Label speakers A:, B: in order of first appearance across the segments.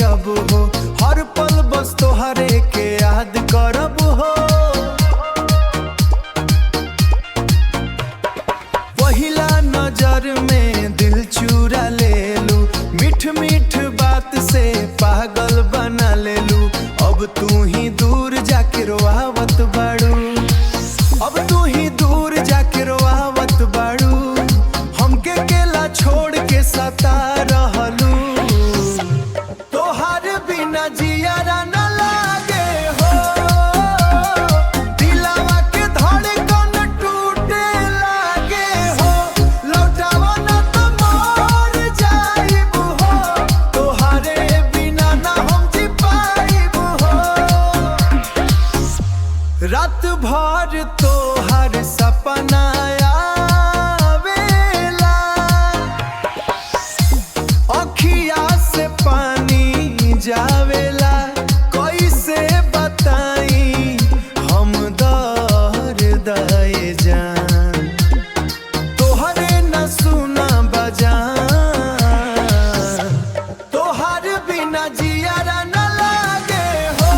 A: अब हो, हर पल बस तोहरे के याद करब हो। पहिला नजर में दिल चुरा लेलू, मीठ मीठ बात से पागल बना लेलू। अब तू ही दूर जाके रोआवत बाड़ू, अब तू ही दूर जाके रोआवत बाड़ू। हमके केला छोड़ के सता रहलू, तोहार बिना जियारा न लागे हो। दिलवा के धड़कन टूटे लागे हो, लौटावा न तो मर जाइब हो। तोहारे बिना ना हम जी पाइब हो। रात भर तोहर सपना आवेला, अखिया से पानी जावेला। कैसे बताई हम दर्द ए जान, तोहरे न सुना बजान। तोहर बिना जियारा न लागे हो,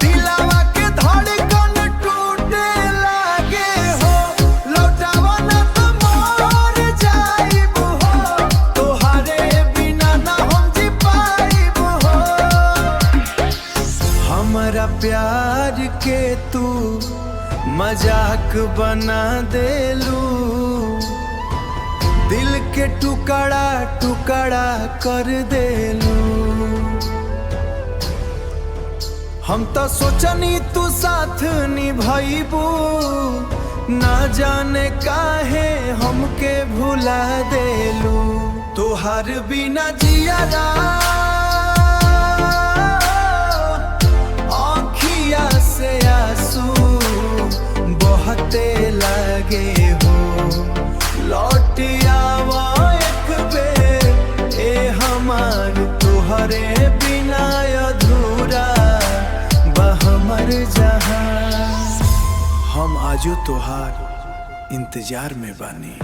A: दिलवा के धड़कन टूटे लागे हो। लौटावा न तो मर जाइब हो, तोहरे बिना ना हम जी पाइब हो। हमरा प्यार के तू मजाक बना देलू, दिल के टुकड़ा टुकड़ा कर देलू। हम तो सोचनी तू साथ निभाइबू, ना जाने काहे हमके भुला देलू। तोहार बिना जियारा आँखिया से आंसू बहते लगे हो। लौट आवा एक बेर ए हमार, तोहरे बिना अधूरा बा हमर जहां। हम आजो तोहार इंतजार में बानी।